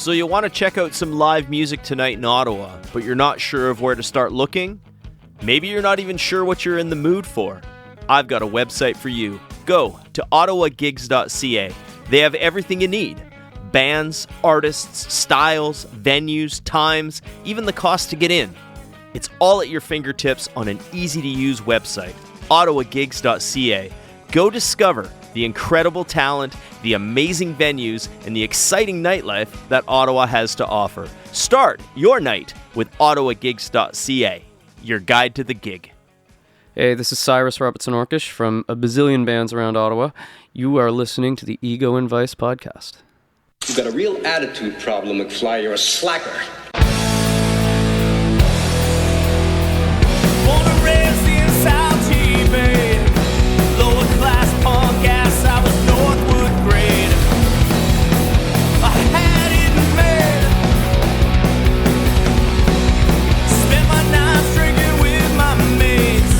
So you want to check out some live music tonight in Ottawa, but you're not sure of where to start looking? Maybe you're not even sure what you're in the mood for. I've got a website for you. Go to ottawagigs.ca. They have everything you need. Bands, artists, styles, venues, times, even the cost to get in. It's all at your fingertips on an easy-to-use website, ottawagigs.ca. Go discover the incredible talent, the amazing venues, and the exciting nightlife that Ottawa has to offer. Start your night with ottawagigs.ca, your guide to the gig. Hey, this is Cyrus Robertson Orkish from a bazillion bands around Ottawa. You are listening to the Egoandvice podcast. You've got a real attitude problem, McFly. You're a slacker. Born and raised in South Bay, lower class punk ass, I was Northwood grade. I had it made. Spent my nights drinking with my mates.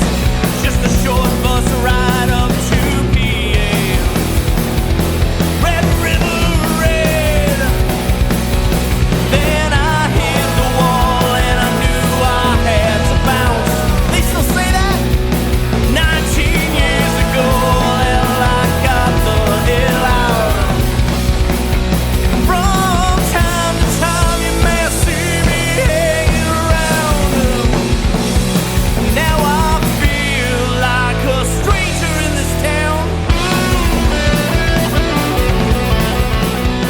Just a short bus ride up to PA. Red River Raid. Then I hit the wall and I knew I had to bounce. They still say that 19 years ago, and I got the hell out. From time to time you may see me hanging around. Now I feel like a stranger in this town.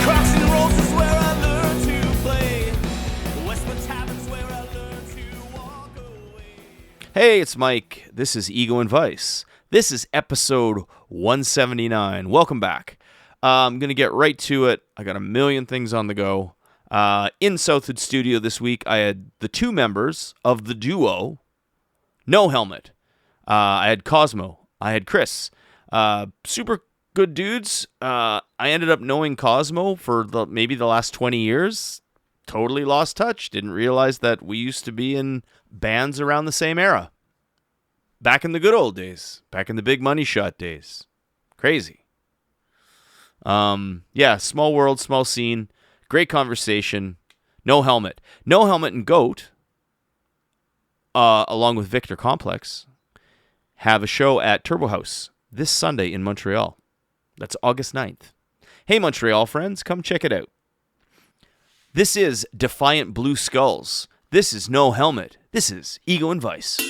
Crocs and rolls is where I learned to play. Westwood Tavern's where I learned to walk away. Hey, it's Mike. This is Egoandvice. This is episode 179. Welcome back. I'm going to get right to it. I got a million things on the go. In Southwood Studio this week, I had the two members of the duo, No Helmet. I had Cosmo. I had Chris. Super good dudes. I ended up knowing Cosmo for maybe the last 20 years. Totally lost touch. Didn't realize that we used to be in bands around the same era. Back in the good old days. Back in the big money shot days. Crazy. Yeah, small world, small scene. Great conversation. No Helmet. No Helmet and Goat, along with Victor Complex, have a show at Turbo House this Sunday in Montreal. That's August 9th. Hey, Montreal friends, come check it out. This is Defiant Blue Skulls. This is No Helmet. This is Egoandvice.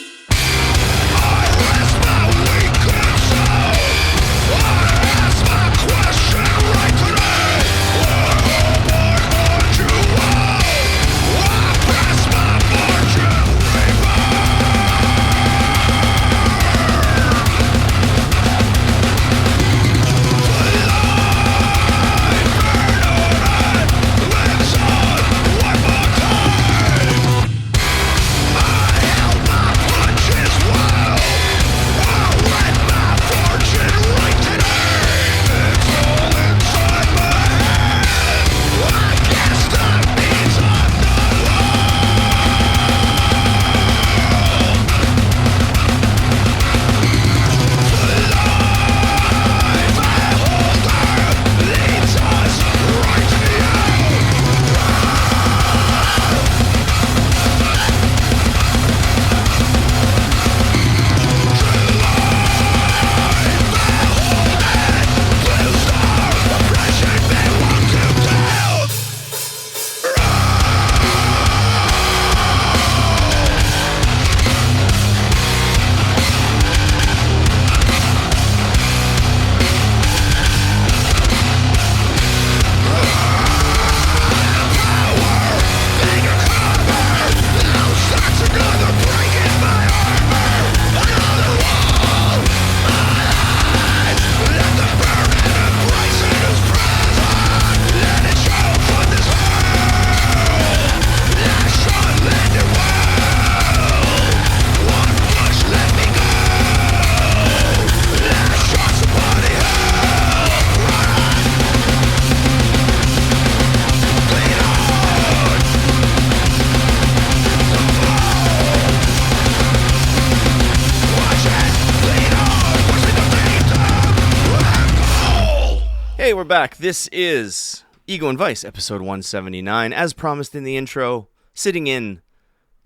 Hey, we're back. This is Egoandvice, episode 179. As promised in the intro, sitting in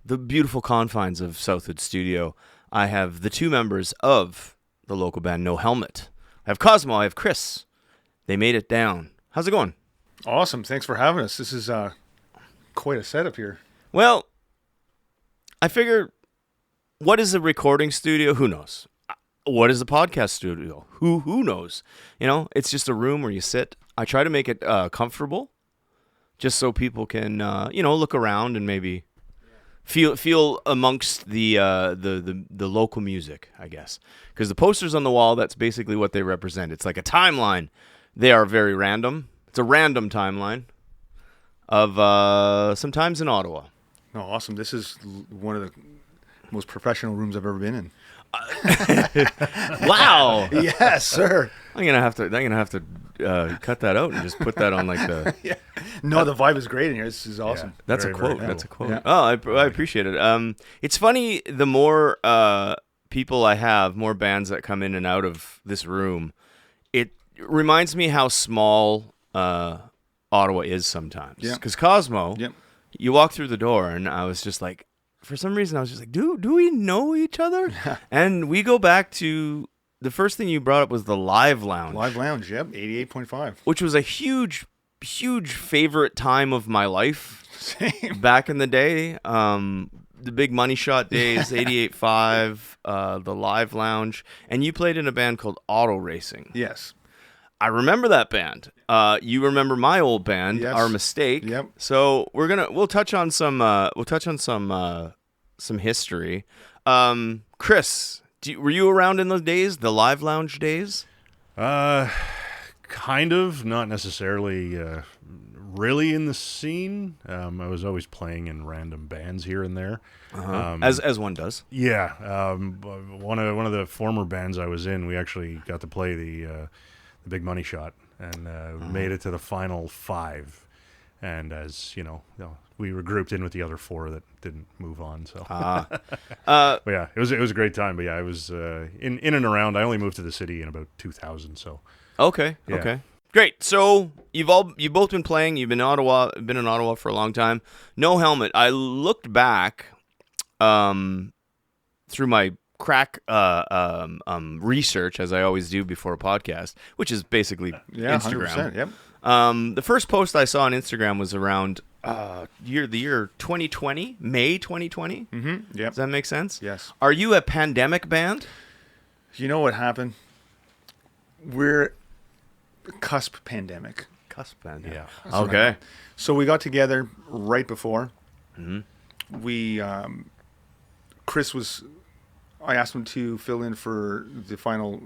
the beautiful confines of Southwood Studio, I have the two members of the local band No Helmet. I have Cosmo, I have Chris. They made it down. How's it going? Awesome. Thanks for having us. This is quite a setup here. Well, I figure, what is a recording studio? Who knows? What is a podcast studio? Who knows? You know, it's just a room where you sit. I try to make it comfortable, just so people can, look around and maybe feel amongst the local music, I guess. Because the posters on the wall, that's basically what they represent. It's like a timeline. They are very random. It's a random timeline of sometimes in Ottawa. Oh, awesome. This is one of the most professional rooms I've ever been in. Wow. Yes, sir. I'm gonna have to cut that out and just put that on like the. Yeah. No, the vibe is great in here. This is awesome. Yeah, that's very, a quote. very That's a quote. Yeah. Oh, I appreciate it. It's funny. The more people I have, more bands that come in and out of this room, it reminds me how small Ottawa is sometimes. Yeah. Because Cosmo, Yep. you walk through the door, and I was just like, for some reason, I was just like, do we know each other? And we go back to the first thing you brought up was the Live Lounge. Live Lounge, yep, 88.5. Which was a huge favorite time of my life. Same. Back in the day. The big money shot days, 88.5, the Live Lounge. And you played in a band called Auto Racing. Yes. I remember that band. You remember my old band, Yes. Our Mistake. Yep. So we'll touch on some history. Chris, were you around in those days, the Live Lounge days? Kind of, not necessarily really in the scene. I was always playing in random bands here and there. As one does. Yeah, one of the former bands I was in, we actually got to play the Big Money Shot and made it to the final 5. And as you know, we were grouped in with the other 4 that didn't move on. So, but yeah, it was a great time. But yeah, I was in and around. I only moved to the city in about 2000. So. Okay. Yeah. Okay. Great. So you've both been playing. You've been in Ottawa for a long time. No Helmet. I looked back through my crack research, as I always do before a podcast, which is basically Instagram. 100%, yep. The first post I saw on Instagram was around the year 2020, May 2020. Mm-hmm. Yep. Does that make sense? Yes. Are you a pandemic band? You know what happened? We're cusp pandemic. Cusp band. Yeah. Okay. So we got together right before. Mm-hmm. We, Chris was, I asked him to fill in for the final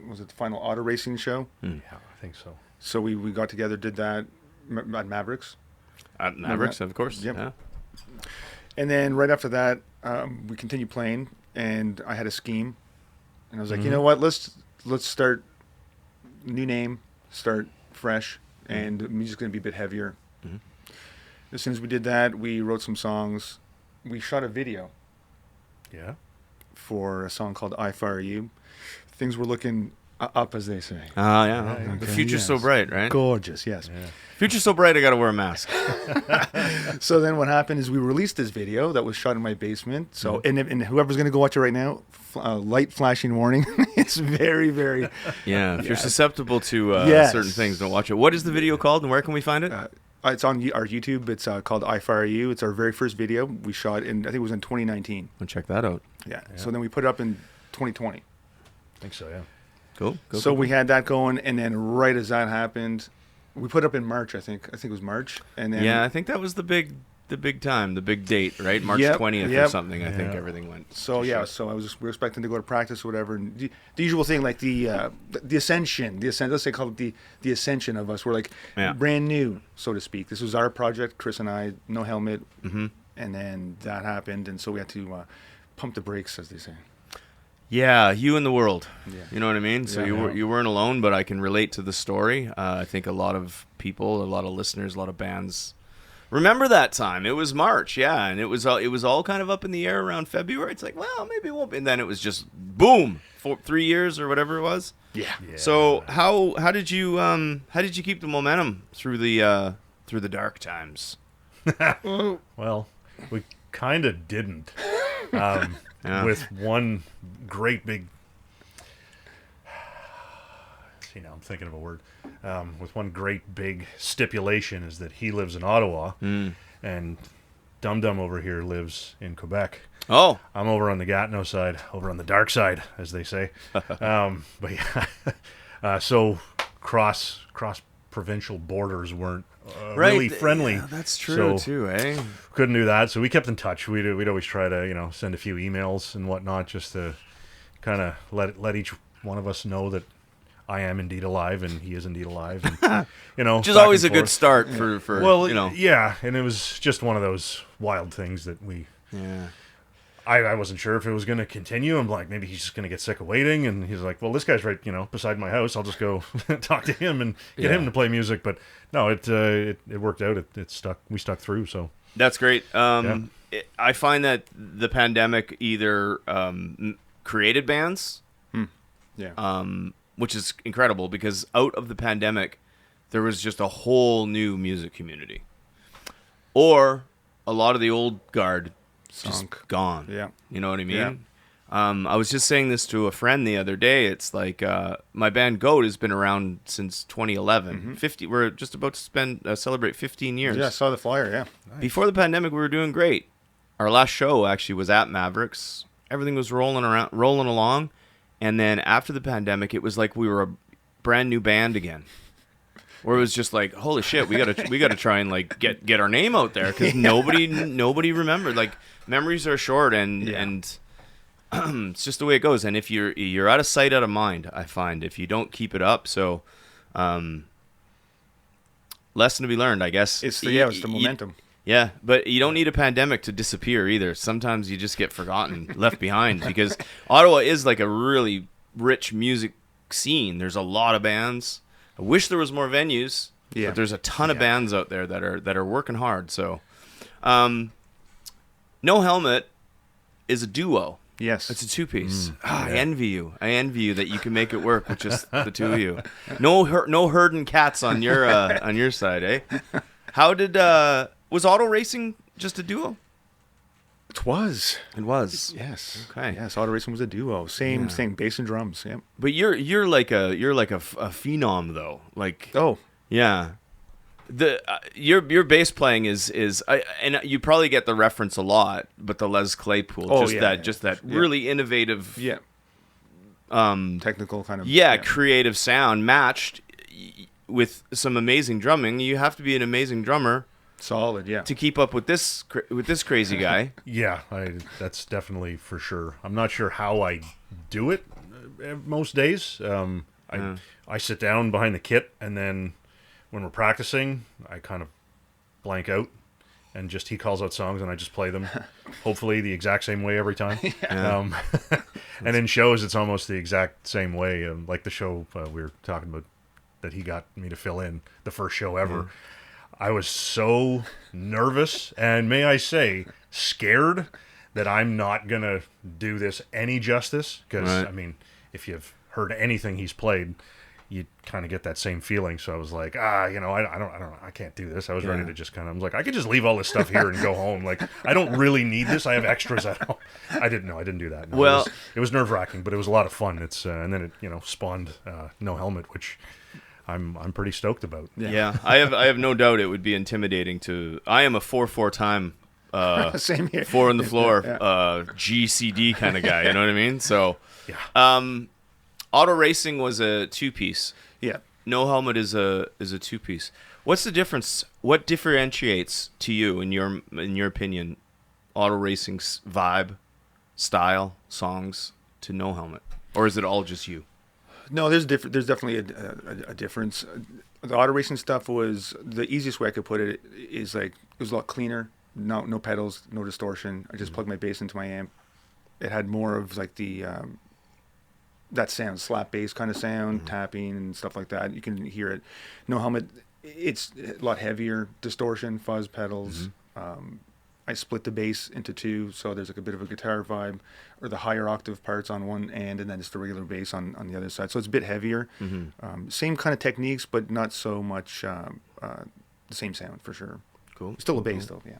auto racing show? Yeah, I think so. So we got together, did that at Mavericks. At Mavericks, of course. Yep. Yeah. And then right after that, we continued playing, and I had a scheme. And I was like, you know what, let's start new name, start fresh, and the music's going to be a bit heavier. Mm-hmm. As soon as we did that, we wrote some songs. We shot a video Yeah. for a song called I Fire You. Things were looking up, as they say. Yeah. Okay. The future's so Yes. bright, right? Gorgeous, yes. Yeah. Future's so bright, I gotta wear a mask. So then what happened is we released this video that was shot in my basement. So, and whoever's going to go watch it right now, light flashing warning. It's very, very... Yeah, if you're susceptible to Yes. certain things, don't watch it. What is the video called, and where can we find it? It's on our YouTube. It's called I Fire You. It's our very first video. We shot in, I think it was in 2019. I'll check that out. Yeah. So then we put it up in 2020. I think so, yeah. Cool. So we had that going, and then right as that happened, we put it up in March, I think. I think it was March. And then Yeah, I think that was the big time, the big date, right? March Yep, 20th or yep. something. I think Yeah. everything went. So yeah, so we were expecting to go to practice or whatever, and the usual thing, like the ascension, let's say call it the ascension of us. We're like brand new, so to speak. This was our project, Chris and I, No Helmet, and then that happened, and so we had to pump the brakes, as they say. Yeah, you and the world. Yeah. You know what I mean? So Yeah. you weren't alone, but I can relate to the story. I think a lot of people, a lot of listeners, a lot of bands remember that time. It was March, yeah, and it was all kind of up in the air around February. It's like, well, maybe it won't be. And then it was just boom, 3 years or whatever it was. Yeah. So how did you keep the momentum through the through the dark times? Well, we kind of didn't. With one great big... See, now I'm thinking of a word. With one great big stipulation is that he lives in Ottawa, and Dum Dum over here lives in Quebec. Oh. I'm over on the Gatineau side, over on the dark side, as they say. But yeah, so cross provincial borders weren't really friendly. Yeah, that's true too, eh? Couldn't do that, so we kept in touch. We'd always try to send a few emails and whatnot, just to kind of let each one of us know that I am indeed alive and he is indeed alive, and which is always a good start for yeah, and it was just one of those wild things that we. Yeah. I wasn't sure if it was going to continue. I'm like, maybe he's just going to get sick of waiting. And he's like, well, this guy's right, beside my house. I'll just go talk to him and get him to play music. But no, it worked out. It stuck. We stuck through. So that's great. I find that the pandemic either created bands, which is incredible, because out of the pandemic, there was just a whole new music community, or a lot of the old guard just gone. Yeah. You know what I mean? Yeah. I was just saying this to a friend the other day. It's like my band Goat has been around since 2011. 50. We're just about to celebrate 15 years. Yeah, I saw the flyer, yeah. Nice. Before the pandemic, we were doing great. Our last show actually was at Mavericks. Everything was rolling along. And then after the pandemic, it was like we were a brand new band again. Where it was just like, holy shit, we gotta try and like get our name out there, because nobody remembered. Like, memories are short, and it's just the way it goes. And if you're out of sight, out of mind, I find, if you don't keep it up. So, lesson to be learned, I guess. It's the momentum. Yeah, but you don't need a pandemic to disappear either. Sometimes you just get forgotten, left behind, because Ottawa is like a really rich music scene. There's a lot of bands. I wish there was more venues, but there's a ton of bands out there that are working hard. So, No Helmet is a duo. Yes, it's a two-piece. I envy you. I envy you that you can make it work with just the two of you. No herding cats on your side, eh? How did was auto racing just a duo? It was. Yes. Okay. Yes, auto racing was a duo. Same bass and drums. Yep. But you're like a phenom though. Like, oh yeah. The your bass playing is and you probably get the reference a lot, but the Les Claypool, that really innovative, technical kind of creative sound matched with some amazing drumming. You have to be an amazing drummer. Solid, yeah. To keep up with this crazy guy. Yeah, that's definitely for sure. I'm not sure how I do it most days. I sit down behind the kit, and then when we're practicing, I kind of blank out, and just he calls out songs, and I just play them, hopefully the exact same way every time. And in shows, it's almost the exact same way. Like the show we were talking about that he got me to fill in, the first show ever. I was so nervous and, may I say, scared that I'm not going to do this any justice. Because, I mean, if you've heard anything he's played, you kind of get that same feeling. So I was like, I don't know, I can't do this. I was ready to just I was like, I could just leave all this stuff here and go home. Like, I don't really need this. I have extras at home. I didn't do that. No, well, it was nerve-wracking, but it was a lot of fun. It's and then it spawned No Helmet, which I'm pretty stoked about. Yeah, I have no doubt it would be intimidating to. I am a 4/4 time, same here. 4 on the floor, GCD kind of guy. You know what I mean? So, auto racing was a 2-piece. Yeah. No Helmet is a 2-piece. What's the difference? What differentiates to you, in your opinion, auto racing's vibe, style, songs to No Helmet, or is it all just you? No, there's definitely a difference. The auto racing stuff was, the easiest way I could put it is like, it was a lot cleaner. No pedals, no distortion. I just plugged my bass into my amp. It had more of like the that sound, slap bass kind of sound, tapping and stuff like that. You can hear it. No Helmet, it's a lot heavier, distortion, fuzz pedals. I split the bass into two, so there's like a bit of a guitar vibe, or the higher octave parts on one end, and then just the regular bass on the other side. So it's a bit heavier. Same kind of techniques, but not so much the same sound for sure. Cool. Still a bass though. Yeah.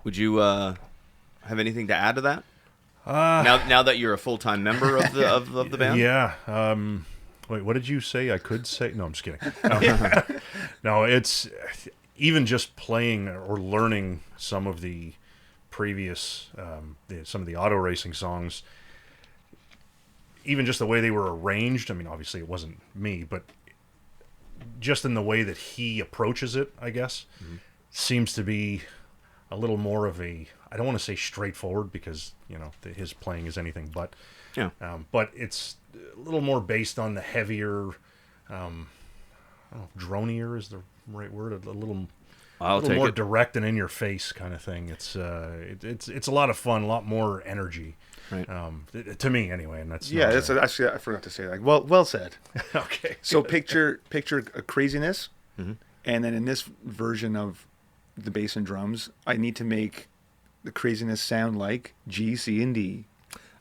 Would you have anything to add to that? Now that you're a full-time member of the of the band? Yeah. Wait, what did you say I could say? No, I'm just kidding. No, it's even just playing or learning some of the previous, some of the auto racing songs, even just the way they were arranged. I mean, obviously it wasn't me, but just in the way that he approaches it, I guess, seems to be a little more of a, I don't want to say straightforward because, his playing is anything but. Yeah. But it's a little more based on the heavier, I don't know if dronier is the right word, a little more direct and in your face kind of thing. It's a lot of fun, a lot more energy. Right. To me anyway, and that's actually I forgot to say that. Well said. Okay. So picture a craziness, and then in this version of the bass and drums, I need to make the craziness sound like G, C, and D.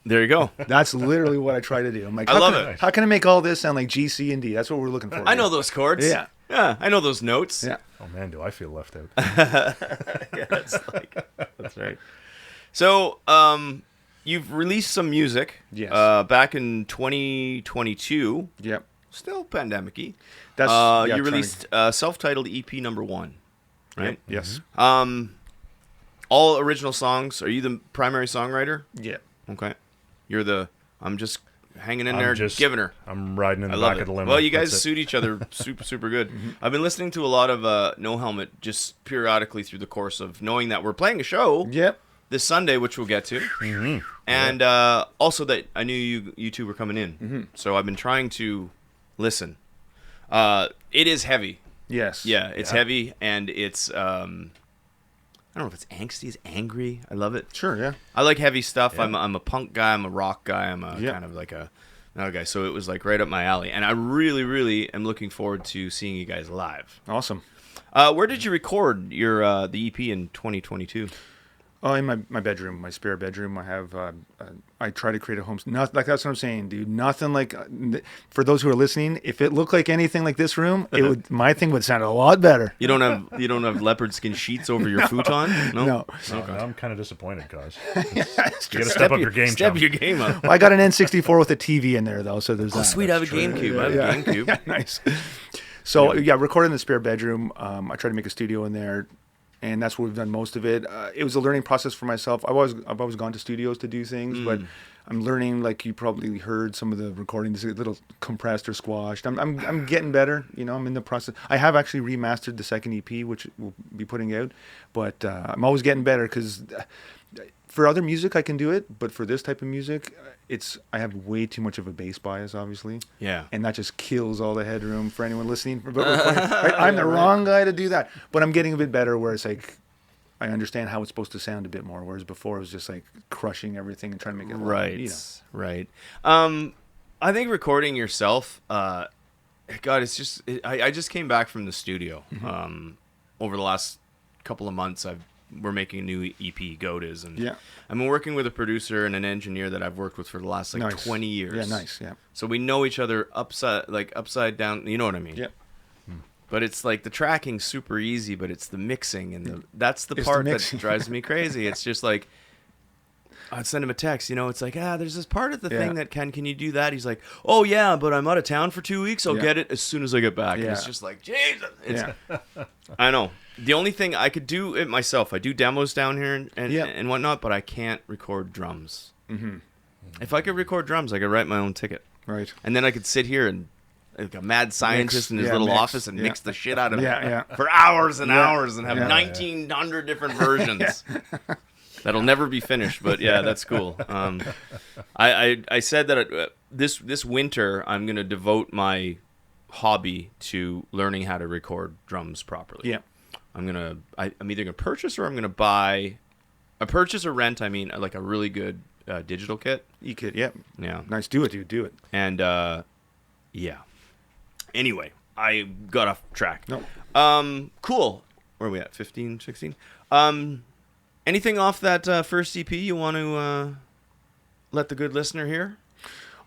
There you go. That's literally what I try to do. I'm like, I love it. How can I make all this sound like G, C, and D? That's what we're looking for. I know those chords. Yeah. Yeah, I know those notes. Yeah. Oh man, do I feel left out? Yeah, that's right. So, you've released some music. Yes. Back in 2022. Yep. Still pandemic-y. That's you released self-titled EP number 1, right? Yep. Yes. All original songs. Are you the primary songwriter? Yeah. Okay. You're I'm just hanging in there, giving her. I'm riding in the love back it. of the limo. Well, you guys suit each other super good. I've been listening to a lot of No Helmet just periodically through the course of knowing that we're playing a show Yep. this Sunday, which we'll get to. And also that I knew you two were coming in. So I've been trying to listen. It is heavy. Yes. Yeah, it's heavy, and it's I don't know if it's angsty, it's angry. I love it. Sure. Yeah. I like heavy stuff. Yeah. I'm a punk guy. I'm a rock guy. I'm kind of like another guy. So it was like right up my alley, and I really, really am looking forward to seeing you guys live. Awesome. Where did you record your the EP in 2022? Oh, in my bedroom, my spare bedroom. I have. I try to create a home. Not like that's what I'm saying, dude. Nothing like. For those who are listening, if it looked like anything like this room, it would. My thing would sound a lot better. You don't have leopard skin sheets over your futon? No. Okay. I'm kind of disappointed, cause Yeah, you got to step up your game. Step your game up. Well, I got an N64 with a TV in there though, so there's. Oh, sweet! I have a GameCube. I have a GameCube. Yeah, nice. So recording in the spare bedroom. I try to make a studio in there. And that's where we've done most of it. It was a learning process for myself. I've always gone to studios to do things, but I'm learning. Like you probably heard some of the recordings, a little compressed or squashed. I'm getting better. I'm in the process. I have actually remastered the second EP, which we'll be putting out. But I'm always getting better because for other music I can do it, but for this type of music, I have way too much of a bass bias, obviously. Yeah. And that just kills all the headroom for anyone listening. But I'm the wrong guy to do that. But I'm getting a bit better where it's like I understand how it's supposed to sound a bit more, whereas before it was just like crushing everything and trying to make it loud, Right. I think recording yourself, God, it's just I just came back from the studio. Over the last couple of months, we're making a new EP, Goatis, and I've been working with a producer and an engineer that I've worked with for the last 20 years. Yeah, nice. Yeah. So we know each other upside down. You know what I mean? Yeah. But it's like the tracking's super easy, but it's the mixing and that's the part that drives me crazy. It's just like I'd send him a text, it's like, there's this part of the thing that can you do that? He's like, oh yeah, but I'm out of town for 2 weeks. I'll get it as soon as I get back. And it's just like, Jesus. I know. The only thing I could do it myself, I do demos down here and whatnot, but I can't record drums. If I could record drums, I could write my own ticket. Right. And then I could sit here and like a mad scientist in his little office and mix the shit out of it for hours and hours and have 1,900 different versions. That'll never be finished, but that's cool. I said that this winter I'm going to devote my hobby to learning how to record drums properly. Yeah. I'm either gonna purchase or I'm gonna buy. A purchase or rent, I mean, like a really good digital kit. E-kit, yeah. Yeah. Nice. Do it, dude. Do it. And anyway, I got off track. No. Cool. Where are we at? 15, 16? Anything off that first EP you want to let the good listener hear?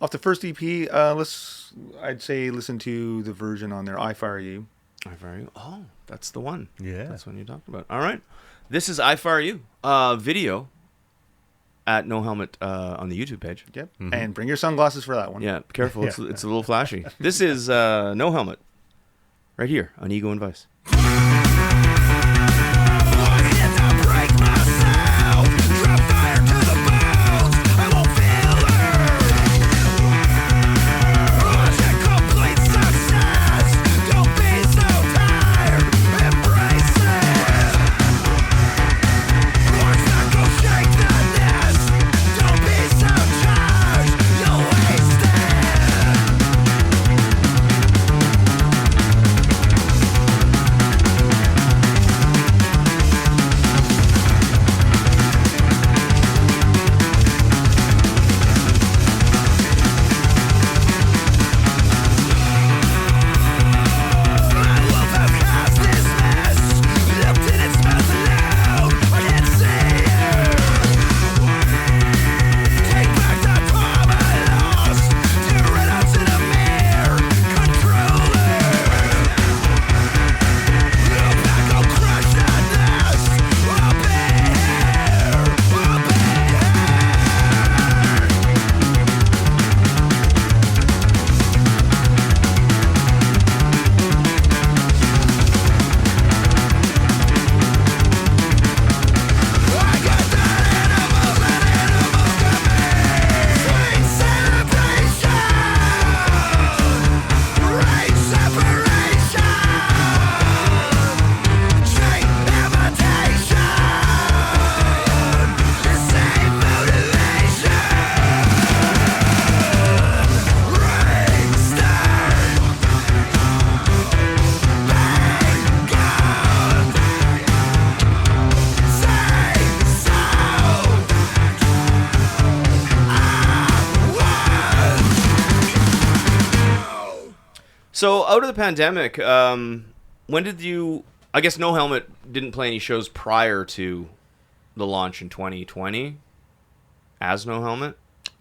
Off the first EP, I'd say listen to the version on there, I Fire You. I Fire You. Oh, that's the one. Yeah. That's one you talked about. All right. This is I Fire You. Video at No Helmet on the YouTube page. Yep. And bring your sunglasses for that one. Yeah, be careful. It's a little flashy. This is No Helmet right here on Ego and Vice. So out of the pandemic, when did you? I guess No Helmet didn't play any shows prior to the launch in 2020 as No Helmet.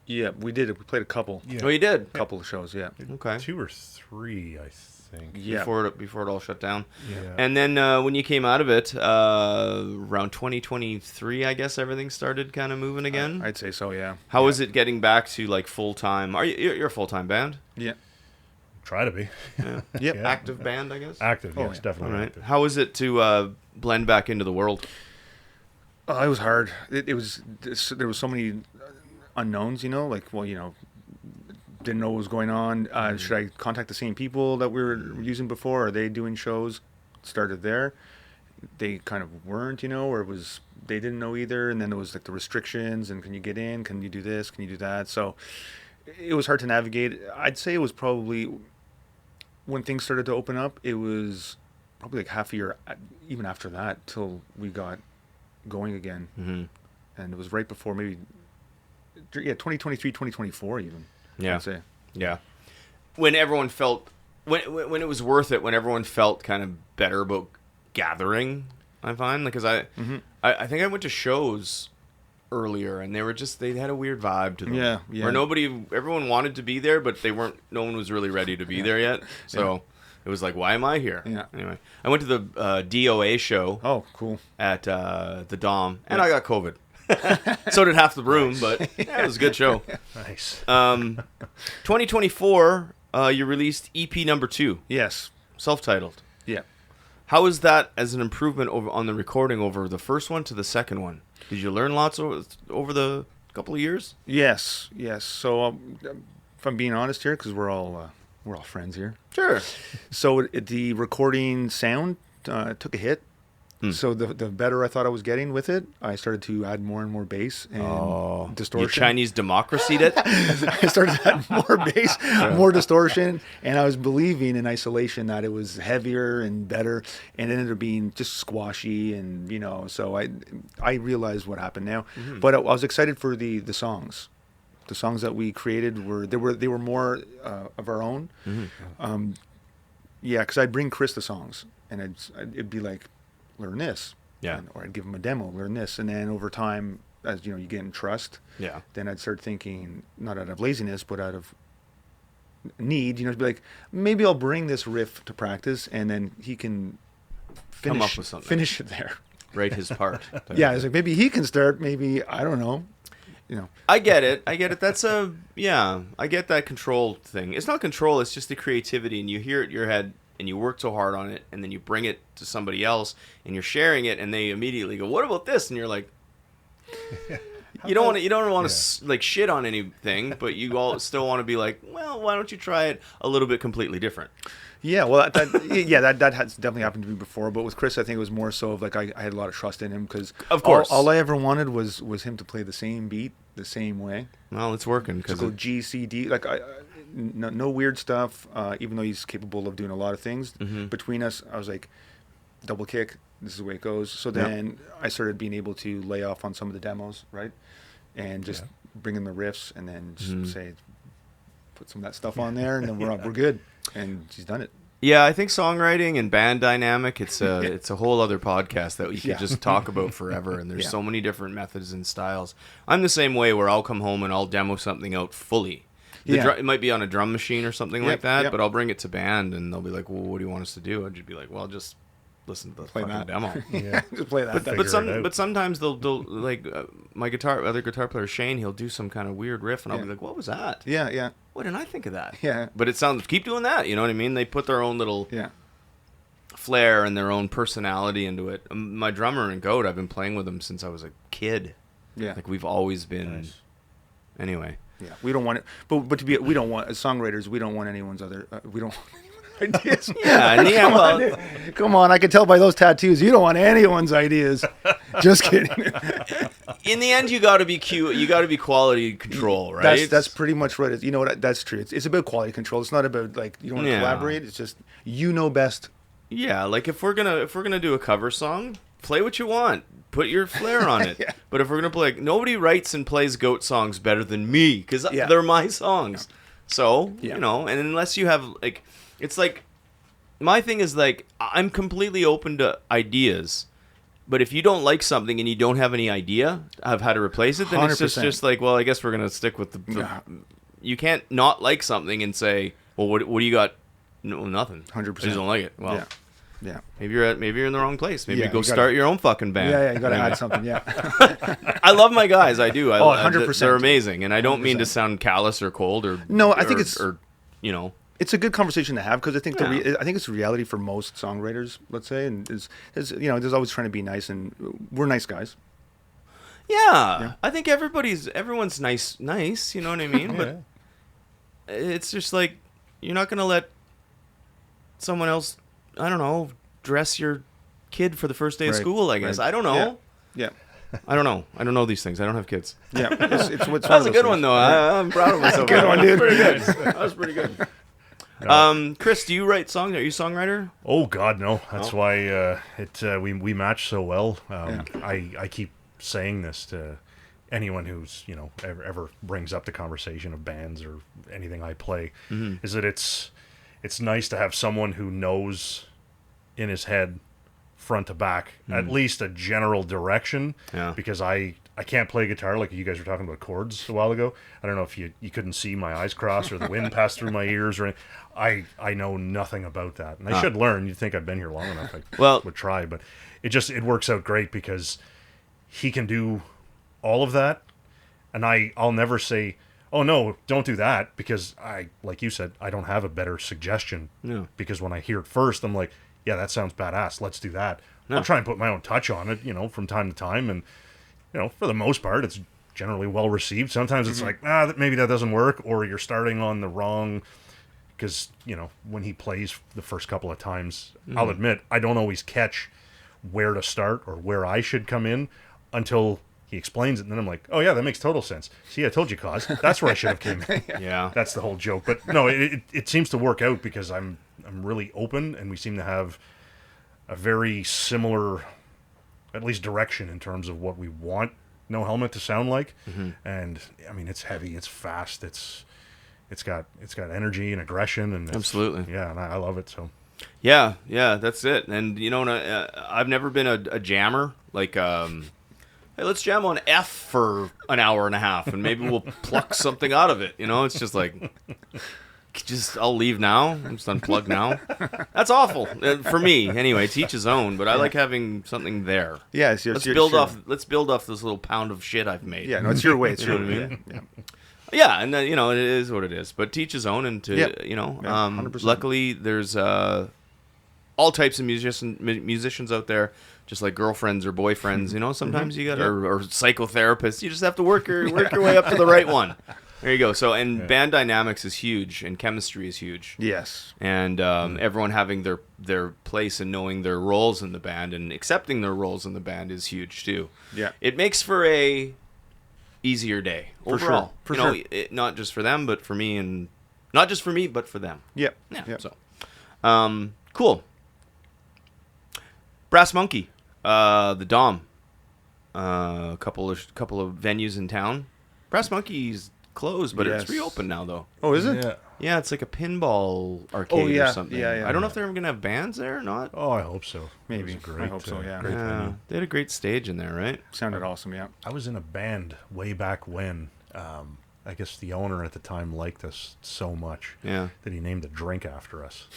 Yeah, we did. We played a couple. Yeah. Oh, you did. A couple of shows. Yeah. Okay. 2 or 3, I think. Yeah. Before it all shut down. Yeah. And then when you came out of it, around 2023, I guess everything started kind of moving again. I'd say so. Yeah. How is it getting back to like full time? You're a full time band? Yeah. Try to be. Yeah. Yep. Yeah. Active band, I guess. Active, yes, yeah. definitely All right. active. How is it to blend back into the world? Oh, it was hard. It was. There was so many unknowns. Like didn't know what was going on. Should I contact the same people that we were using before? Are they doing shows? Started there. They kind of weren't, or it was they didn't know either. And then there was like the restrictions and can you get in? Can you do this? Can you do that? So it was hard to navigate. I'd say it was probably when things started to open up. It was probably like half a year, even after that, till we got going again. Mm-hmm. And it was right before maybe 2023, 2024 even. Yeah. I'd say. Yeah. When everyone felt when it was worth it, when everyone felt kind of better about gathering, I find, because I think I went to shows earlier and they had a weird vibe to them. Yeah. Where everyone wanted to be there, but no one was really ready to be there yet. So it was like, why am I here? Yeah. Anyway, I went to the DOA show. Oh, cool. At the Dom, and I got COVID. So did half the room, but it was a good show. Nice. 2024, you released EP number 2, Yes. self-titled. Yeah. How is that as an improvement on the recording over the first one to the second one? Did you learn lots over the couple of years? Yes. So if I'm being honest here, because we're all friends here. Sure. So the recording sound took a hit. So the better I thought I was getting with it, I started to add more and more bass and distortion. You Chinese democracy'd it? I started to add more bass, more distortion, and I was believing in isolation that it was heavier and better, and it ended up being just squashy, and so I realized what happened now. But I was excited for the songs. The songs that we created they were more of our own. Because I'd bring Chris the songs, and it'd be like, learn this, or I'd give him a demo, learn this, and then over time, as you get in trust, then I'd start thinking, not out of laziness, but out of need, to be like, maybe I'll bring this riff to practice, and then he can Come up with something. finish it there. Write his part. Yeah, it's like maybe he can start. Maybe I don't know. I get it. I get that control thing. It's not control. It's just the creativity, and you hear it in your head, and you work so hard on it, and then you bring it to somebody else, and you're sharing it, and they immediately go, "What about this?" And you're like, you don't want to like shit on anything, but you all still want to be like, well, why don't you try it a little bit completely different? Yeah, well, that has definitely happened to me before. But with Chris, I think it was more so of like I had a lot of trust in him because, of course, all I ever wanted was him to play the same beat the same way. Well, it's working because go G, C, D, like no weird stuff. Even though he's capable of doing a lot of things, between us, I was like, double kick. This is the way it goes. So then I started being able to lay off on some of the demos, right, and just bring in the riffs, and then just say, put some of that stuff on there, and then we're good. And she's done it. Yeah, I think songwriting and band dynamic, it's a whole other podcast that we could just talk about forever. And there's so many different methods and styles. I'm the same way where I'll come home and I'll demo something out fully. It might be on a drum machine or something like that, but I'll bring it to band and they'll be like, well, what do you want us to do? I'd just be like, well, just listen to the fucking demo. Just play that. But sometimes they'll like my other guitar player Shane, he'll do some kind of weird riff and I'll be like, what was that? Yeah. What didn't I think of that? Yeah. But it sounds, keep doing that, you know what I mean? They put their own little flair and their own personality into it. My drummer and Goat, I've been playing with him since I was a kid. Yeah. Like we've always been. Nice. Anyway. Yeah. We don't want it, but we don't want, as songwriters, we don't want anyone's other, we don't want ideas. Come on, I can tell by those tattoos you don't want anyone's ideas. Just kidding. In the end, you got to be cute. You got to be quality control, right? That's pretty much what it is. You know what? That's true. It's about quality control. It's not about like you don't want to collaborate. It's just you know best. Yeah, like if we're gonna do a cover song, play what you want. Put your flair on it. But if we're gonna play, nobody writes and plays Goat songs better than me because they're my songs. So and unless you have like. It's like, my thing is like, I'm completely open to ideas, but if you don't like something and you don't have any idea of how to replace it, then 100%. It's just like, well, I guess we're going to stick with the you can't not like something and say, well, what do you got? No, nothing. 100%. I just don't like it. Well, yeah. Maybe you're in the wrong place. Maybe go start your own fucking band. Yeah, you got to add something, I love my guys, I do. 100%. They're amazing, and I don't mean to sound callous or cold or... No, I think it's... It's a good conversation to have because I think I think it's a reality for most songwriters. Let's say, and is there's always trying to be nice, and we're nice guys. Yeah. I think everyone's nice. You know what I mean? But it's just like you're not gonna let someone else, I don't know, dress your kid for the first day of school. I guess I don't know. Yeah. I don't know. I don't know these things. I don't have kids. Yeah, it's what's. That was a good one though. I'm proud of myself. Good one, dude. Pretty good. That was pretty good. Chris, do you write songs? Are you a songwriter? Oh God, no. That's why we match so well. I keep saying this to anyone who's ever brings up the conversation of bands or anything I play, is that it's nice to have someone who knows in his head front to back at least a general direction. Because I can't play guitar like you guys were talking about chords a while ago. I don't know if you couldn't see my eyes cross or the wind pass through my ears or anything. I know nothing about that, and I should learn. You'd think I'd been here long enough. I would try, but it works out great because he can do all of that, and I'll never say, oh no, don't do that, because like you said, I don't have a better suggestion. Because when I hear it first, I'm like, yeah, that sounds badass. Let's do that. I'll try and put my own touch on it, from time to time, and for the most part, it's generally well received. Sometimes it's like, maybe that doesn't work, or you're starting on the wrong. Because, when he plays the first couple of times, I'll admit, I don't always catch where to start or where I should come in until he explains it. And then I'm like, oh, yeah, that makes total sense. See, I told you, Cause. That's where I should have came in. Yeah. That's the whole joke. But no, it seems to work out because I'm really open, and we seem to have a very similar, at least direction in terms of what we want No Helmet to sound like. And, I mean, it's heavy, it's fast, it's got energy and aggression, and absolutely, and I love it. So yeah, that's it. And I've never been a jammer. Like, hey, let's jam on F for an hour and a half, and maybe we'll pluck something out of it. It's just like I'll leave now. I'm just unplugged now. That's awful for me. Anyway, to each his own. But I like having something there. Yeah, Let's build off this little pound of shit I've made. Yeah, no, it's your way. It's You know your what I way. mean? Yeah. Yeah, and then, it is what it is. But to each his own, and to 100%. luckily there's all types of musicians out there, just like girlfriends or boyfriends. Sometimes you got or psychotherapists. You just have to work your way up to the right one. There you go. So band dynamics is huge, and chemistry is huge. Yes. And everyone having their place and knowing their roles in the band and accepting their roles in the band is huge too. Yeah. It makes for a easier day overall. For sure. Not just for them, but for me, and not just for me, but for them. Yep. Yeah. Yep. So, cool. Brass Monkey, the Dom, a couple of venues in town. Brass Monkey's closed, but it's reopened now though. Oh, is it? Yeah. Yeah, it's like a pinball arcade or something. Yeah. I don't know if they're ever gonna have bands there or not. Oh, I hope so. Maybe. It was a great, I hope so, yeah. Great venue. They had a great stage in there, right? Sounded awesome, yeah. I was in a band way back when. I guess the owner at the time liked us so much Yeah. that he named a drink after us.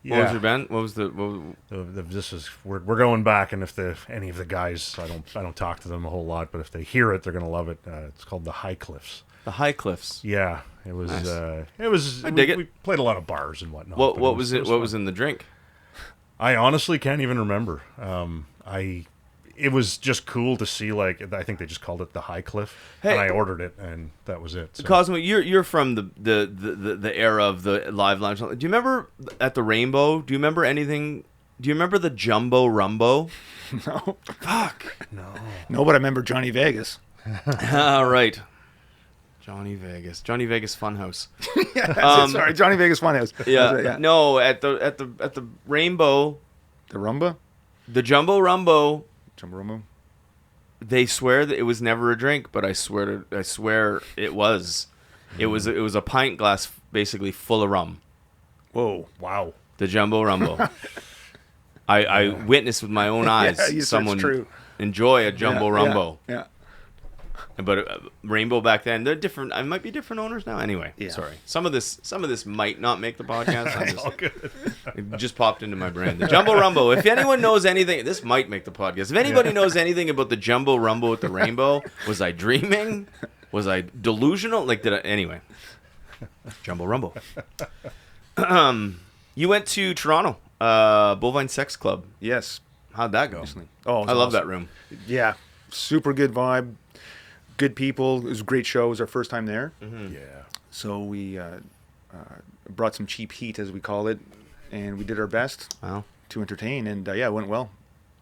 What was your band? What was the? This is we're going back, and if any of the guys, I don't talk to them a whole lot, but if they hear it, they're gonna love it. It's called the High Cliffs. The High Cliffs. Yeah, it was. Nice. It was. I dig it. We played a lot of bars and whatnot. What but was it? What fun. was in the drink? I honestly can't even remember. It was just cool to see. Like, I think they just called it the High Cliff, Hey. and I ordered it, and that was it. So. Cosmo, you're from the era of the live lounge. Do you remember at the Rainbow? Do you remember anything? Do you remember the Jumbo Rumbo? No. Fuck. No, but I remember Johnny Vegas. All right. Johnny Vegas Funhouse. Yeah, that's it. Sorry, Johnny Vegas Funhouse. Yeah. That's it, No, at the Rainbow, The Rumba? the Jumbo Rumbo. Jumbo Rumba? They swear that it was never a drink, but I swear it was. It was a pint glass basically full of rum. Whoa. Wow. The Jumbo Rumbo. I witnessed with my own eyes you said it's someone true. enjoy a Jumbo Rumbo. Yeah. But Rainbow back then, they're different. I might be different owners now. Anyway, sorry. Some of this might not make the podcast. It just popped into my brain. The Jumbo Rumbo. If anyone knows anything, this might make the podcast. If anybody knows anything about the Jumbo Rumbo at the Rainbow, was I dreaming? Was I delusional? Anyway, Jumbo Rumbo. You went to Toronto, Bovine Sex Club. Yes. How'd that go? Oh, it was I love awesome. that room. Yeah. Super good vibe. Good people. It was a great show. It was our first time there. Mm-hmm. Yeah. So we brought some cheap heat, as we call it, and we did our best Wow. to entertain. And it went well.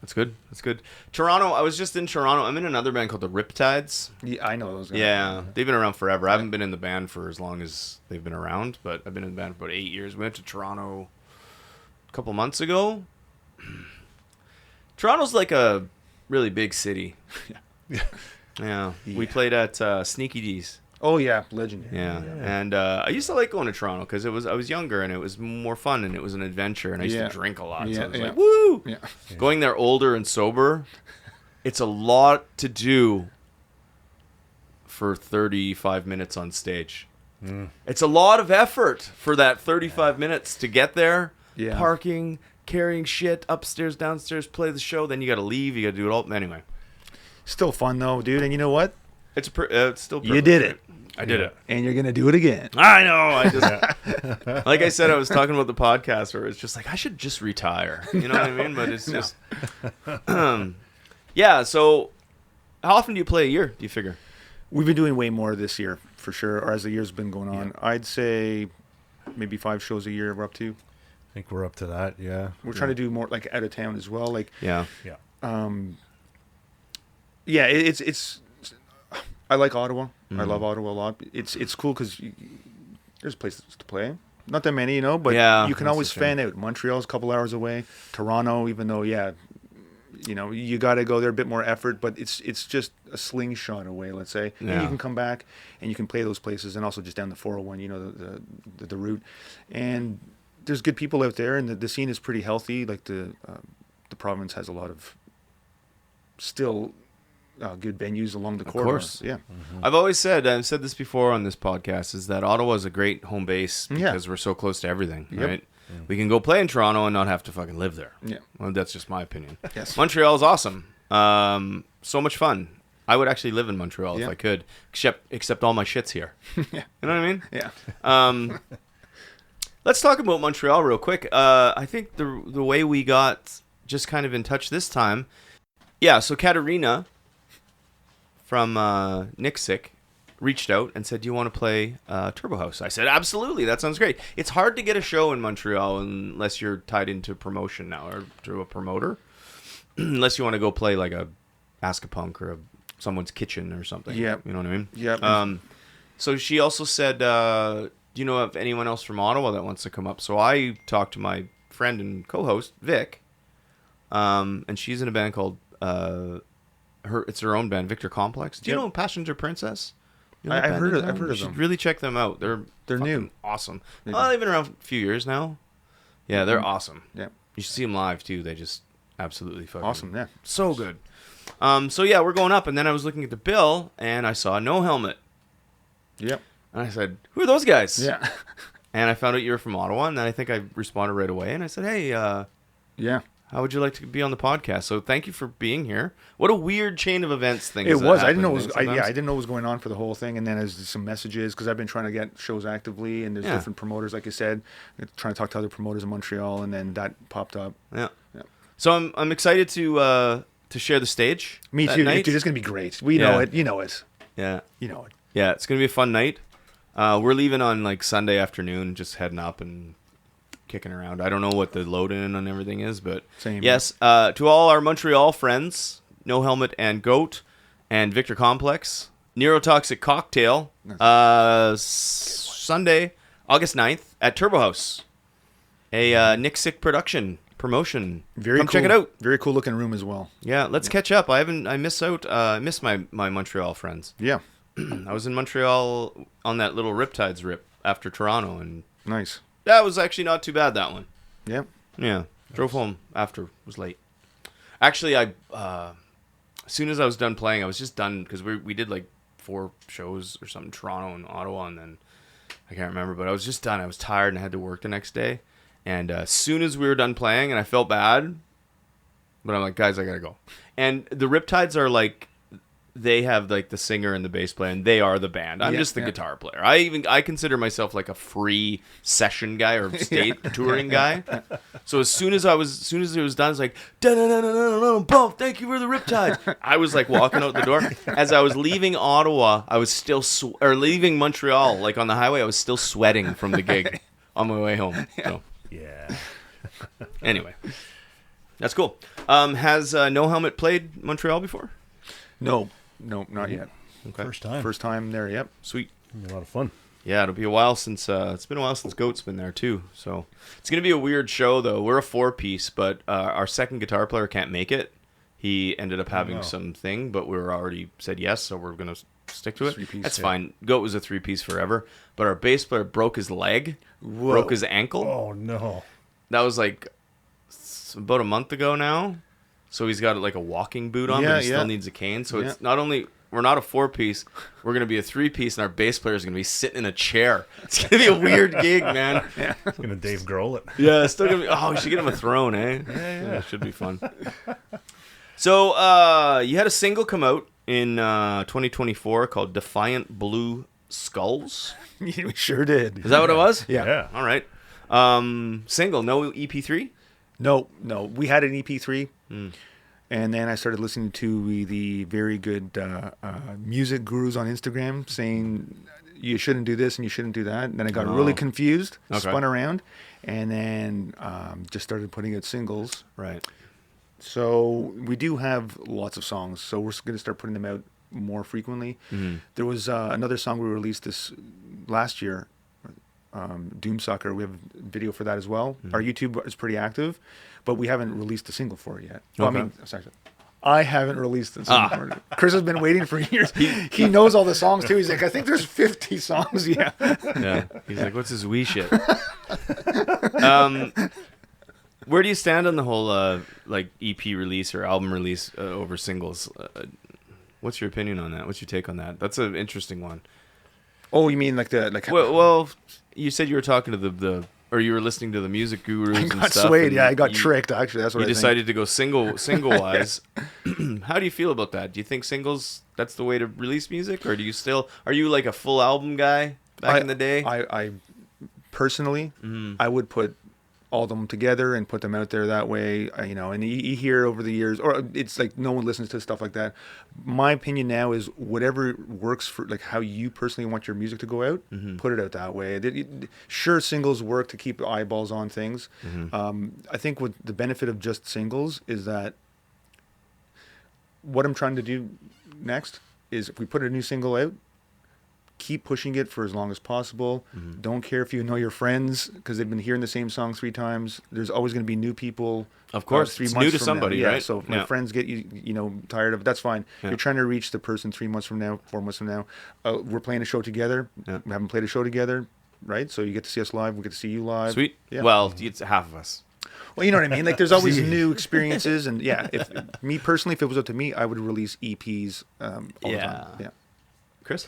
That's good. That's good. Toronto. I was just in Toronto. I'm in another band called the Riptides. Yeah, I know those guys. Yeah, they've been around forever. I haven't been in the band for as long as they've been around, but I've been in the band for about 8 years. We went to Toronto a couple months ago. Toronto's like a really big city. Yeah. We played at Sneaky D's. Oh yeah, legend. Yeah. And I used to like going to Toronto because I was younger and it was more fun and it was an adventure and I used to drink a lot. So I was like, woo! Yeah. Going there older and sober, it's a lot to do for 35 minutes on stage. It's a lot of effort for that 35 minutes to get there, parking, carrying shit upstairs, downstairs, play the show, then you got to leave, you got to do it all. Anyway. Still fun though, dude. And you know what? It's still You did it. I did it. And you're going to do it again. I know. I just like I said, I was talking about the podcast where it's just like I should just retire. You know what I mean? But it's just yeah. So how often do you play a year? Do you figure? We've been doing way more this year for sure, or as the year's been going on. I'd say maybe 5 shows a year we're up to. I think we're up to that. Yeah. We're trying to do more like out of town as well. Like Yeah. yeah, it's. I like Ottawa. I love Ottawa a lot. It's cool because there's places to play. Not that many, but you can always fan out. Montreal's a couple hours away. Toronto, even though, you got to go there a bit more effort, but it's just a slingshot away, let's say. Yeah. And you can come back and you can play those places, and also just down the 401, the route. And there's good people out there, and the scene is pretty healthy. Like the province has a lot of still good venues along the Of corridor. course. Yeah. I've always said, I've said this before on this podcast, is that Ottawa is a great home base because we're so close to everything, right? We can go play in Toronto and not have to fucking live there. Yeah. Well, that's just my opinion. Yes. Montreal is awesome. So much fun. I would actually live in Montreal if I could, except all my shit's here. You know what I mean? Yeah. Let's talk about Montreal real quick. I think the way we got just kind of in touch this time, so Katerina from Nixik reached out and said, do you want to play Turbo House? I said, absolutely, that sounds great. It's hard to get a show in Montreal unless you're tied into promotion now or to a promoter, unless you want to go play like a Ask-A-Punk or someone's kitchen or something. Yeah. You know what I mean? Yeah. So she also said, do you know of anyone else from Ottawa that wants to come up? So I talked to my friend and co-host, Vic, and she's in a band called, it's her own band, Victor Complex. Do you know Passenger Princess? You know I've heard of You them. should really check them out. They're new. Awesome. They've been around a few years now. Yeah, they're awesome. Yeah. You should see them live, too. They just absolutely fucking... Awesome, yeah. So good. So yeah, we're going up, and then I was looking at the bill, and I saw No Helmet. Yep. And I said, who are those guys? Yeah. And I found out you were from Ottawa, and then I think I responded right away, and I said, hey, Yeah. how would you like to be on the podcast? So thank you for being here. What a weird chain of events thing. It was. I didn't know it was. I didn't know what was going on for the whole thing. And then there's some messages because I've been trying to get shows actively, and there's different promoters, like I said, trying to talk to other promoters in Montreal, and then that popped up. Yeah. Yeah. So I'm excited to share the stage. Me that too. night. Dude, it's gonna be great. We know it. You know it. Yeah. You know it. Yeah, it's gonna be a fun night. We're leaving on like Sunday afternoon, just heading up and kicking around. I don't know what the load in and everything is, but Same. Yes, to all our Montreal friends, No Helmet and Goat and Victor Complex, Neurotoxic Cocktail, Sunday, August 9th at Turbo House, a Nick Sick production promotion. Very Come cool. check it out. Very cool looking room as well. Yeah, let's catch up. I miss my Montreal friends. Yeah. I was in Montreal on that little Riptides rip after Toronto, and Nice. that was actually not too bad, that one. Yeah. Yeah. Drove home after. Was late. Actually, as soon as I was done playing, I was just done because we did like 4 shows or something, Toronto and Ottawa, and then I can't remember, but I was just done. I was tired and I had to work the next day. And as soon as we were done playing, and I felt bad, but I'm like, guys, I gotta go. And the Riptides are like, they have like the singer and the bass player, and they are the band. I'm just the guitar player. I consider myself like a free session guy or state touring guy. So as soon as it was done, it's like boom, thank you for the Riptide. I was like walking out the door. As I was leaving Ottawa, I was still leaving Montreal, like on the highway, I was still sweating from the gig on my way home. So. Yeah. Anyway, that's cool. Has No Helmet played Montreal before? No, not yet. Okay. First time there. Yep. Sweet. A lot of fun. Yeah, it'll be a while since it's been a while since Goat's been there too. So it's gonna be a weird show though. We're a 4-piece, but our second guitar player can't make it. He ended up having something, but we were already said yes, so we're gonna stick to it. 3-piece, That's fine. Goat was a 3-piece forever, but our bass player broke his leg, broke his ankle. Oh no. That was like about a month ago now. So he's got like a walking boot on, but he still needs a cane. So it's not only we're not a 4-piece, we're gonna be a 3-piece, and our bass player is gonna be sitting in a chair. It's gonna be a weird gig, man. Gonna Dave Grohl it. Yeah, it's still gonna be. Oh, we should get him a throne, eh? Yeah, it should be fun. So you had a single come out in 2024 called "Defiant Blue Skulls." We sure did. Is that what it was? Yeah. All right. Single, no EP3. No. We had an EP3, and then I started listening to the very good music gurus on Instagram saying you shouldn't do this and you shouldn't do that. And then I got really confused, spun around, and then just started putting out singles. Right. So we do have lots of songs, so we're going to start putting them out more frequently. Mm-hmm. There was another song we released this last year, Doomsucker. We have a video for that as well. Mm-hmm. Our YouTube is pretty active, but we haven't released a single for it yet. Well, Okay. I mean, sorry, I haven't released a single for it. Chris has been waiting for years. He knows all the songs too. He's like, I think there's 50 songs. Yeah. Yeah. He's like, what's this wee shit? Where do you stand on the whole like EP release or album release over singles? What's your opinion on that? What's your take on that? That's an interesting one. Oh, you mean like Well, you said you were talking to the or you were listening to the music gurus I and got stuff. swayed. and Yeah, I got tricked. Actually, that's what you I decided to go single wise. How do you feel about that? Do you think singles that's the way to release music, or are you like a full album guy back in the day? I personally, I would put all of them together and put them out there that way. And you hear over the years, or it's like no one listens to stuff like that. My opinion now is whatever works for like how you personally want your music to go out, put it out that way. Sure, singles work to keep eyeballs on things. I think what the benefit of just singles is that what I'm trying to do next is if we put a new single out, keep pushing it for as long as possible. Don't care if you know your friends because they've been hearing the same song 3 times. There's always going to be new people. Of course, 3 it's months new to from somebody, now. right? Yeah, so if my friends get tired of it, that's fine. Yeah. You're trying to reach the person 3 months from now, 4 months from now. We're playing a show together. Yeah. We haven't played a show together, right? So you get to see us live. We get to see you live. Sweet. Yeah. Well, it's half of us. Well, you know what I mean? Like, there's always new experiences. And yeah, if me personally, if it was up to me, I would release EPs all the time. Yeah. Chris?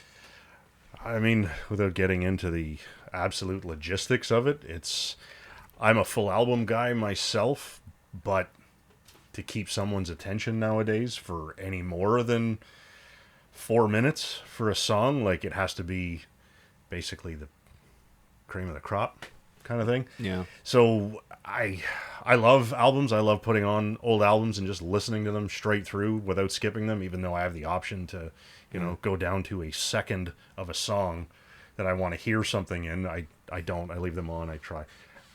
I mean, without getting into the absolute logistics of it, I'm a full album guy myself, but to keep someone's attention nowadays for any more than 4 minutes for a song, like it has to be basically the cream of the crop kind of thing. Yeah. So I love albums. I love putting on old albums and just listening to them straight through without skipping them, even though I have the option to, go down to a second of a song that I want to hear something in. I don't. I leave them on. I try.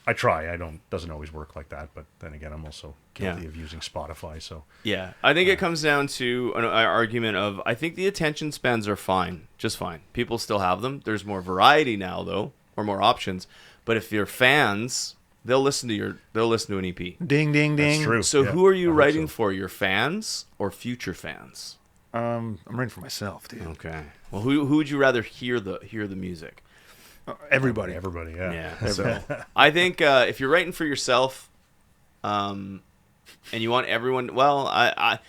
I don't. Doesn't always work like that. But then again, I'm also guilty of using Spotify. So yeah, I think it comes down to an argument of I think the attention spans are fine, just fine. People still have them. There's more variety now though, or more options. But if you're fans, they'll listen to an EP. Ding, ding, ding. that's true. So Yeah, who are you I hope writing so. for? Your fans or future fans? I'm writing for myself, dude. Okay. Well, who would you rather hear the music? Everybody. Everybody, yeah. Yeah. So I think if you're writing for yourself, and you want everyone, well, I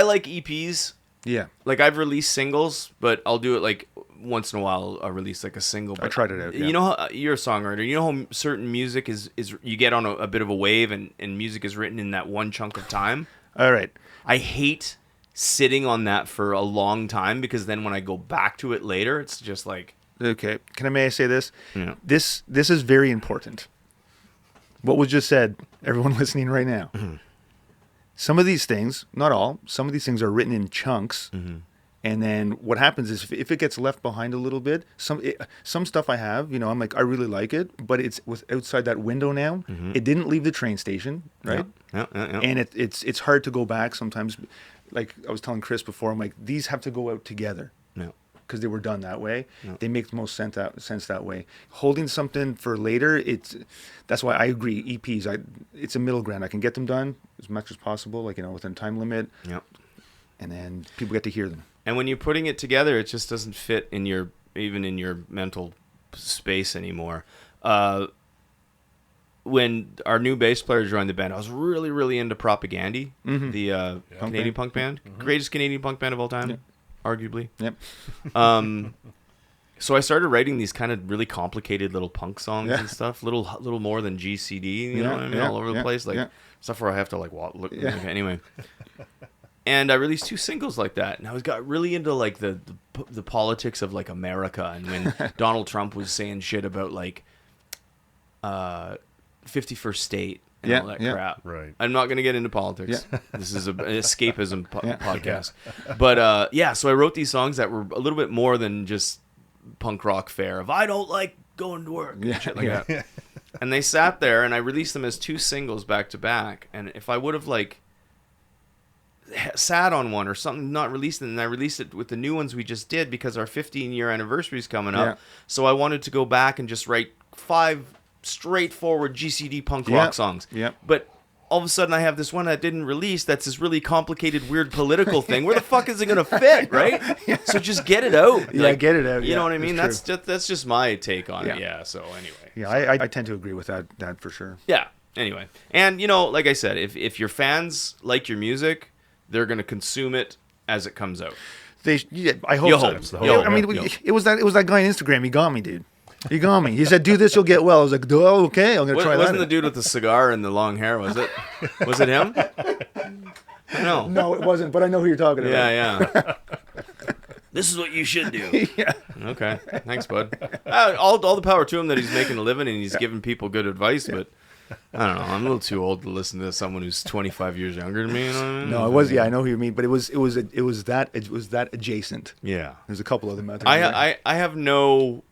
like EPs. Yeah. Like I've released singles, but I'll do it like once in a while. I'll release like a single. I tried it out. Yeah. You know how you're a songwriter. You know how certain music is you get on a bit of a wave, and music is written in that one chunk of time. All right. I hate sitting on that for a long time because then when I go back to it later, it's just like. Okay. May I say this? Yeah. This is very important. What was just said, everyone listening right now. Mm-hmm. Some of these things, not all, some of these things are written in chunks. Mm-hmm. And then what happens is if it gets left behind a little bit, some stuff I have, I'm like, I really like it, but it's outside that window now. Mm-hmm. It didn't leave the train station, right? Yeah. And it's hard to go back sometimes. Like I was telling Chris before, I'm like, these have to go out together. Yeah. Because they were done that way. Yeah. They make the most sense that way. Holding something for later, that's why I agree. EPs, it's a middle ground. I can get them done as much as possible, like within time limit. Yeah. And then people get to hear them. And when you're putting it together, it just doesn't fit even in your mental space anymore. When our new bass player joined the band, I was really, really into Propagandy, the Canadian punk band, greatest Canadian punk band of all time, arguably. Yep. So I started writing these kind of really complicated little punk songs and stuff, little more than GCD, you know what I mean, all over the place, like stuff where I have to like look. Yeah. Okay, anyway. And I released 2 singles like that, and I got really into like the politics of like America, and when Donald Trump was saying shit about like 51st State and all that crap. Right. I'm not going to get into politics. Yeah. This is an escapism podcast. But so I wrote these songs that were a little bit more than just punk rock fare of I don't like going to work and shit like that. And they sat there, and I released them as 2 singles back to back. And if I would have like sat on one or something, not released it, and I released it with the new ones we just did because our 15-year anniversary is coming up. So I wanted to go back and just write 5 straightforward GCD punk rock songs. But all of a sudden I have this one that didn't release that's this really complicated, weird political thing. Where the fuck is it going to fit, right? So just get it out. Get it out. You know what I mean? That's That's just my take on it. Yeah, so anyway. Yeah, I tend to agree with that for sure. Yeah, anyway. And, like I said, if your fans like your music, they're going to consume it as it comes out. I hope You'll so. hope. That's the hope. You'll I mean, hope. it was that guy on Instagram. He got me, dude. He got me. He said, "Do this, you'll get well." I was like, "Oh, okay, I'm gonna try that." Wasn't the dude with the cigar and the long hair? Was it? Was it him? No. No, it wasn't. But I know who you're talking about. Yeah. This is what you should do. Yeah. Okay. Thanks, bud. All the power to him that he's making a living and he's giving people good advice, but I don't know. I'm a little too old to listen to someone who's 25 years younger than me. You know what I mean? No, it was. Yeah, I know who you mean, but it was that adjacent. Yeah. There's a couple of them out there. I have no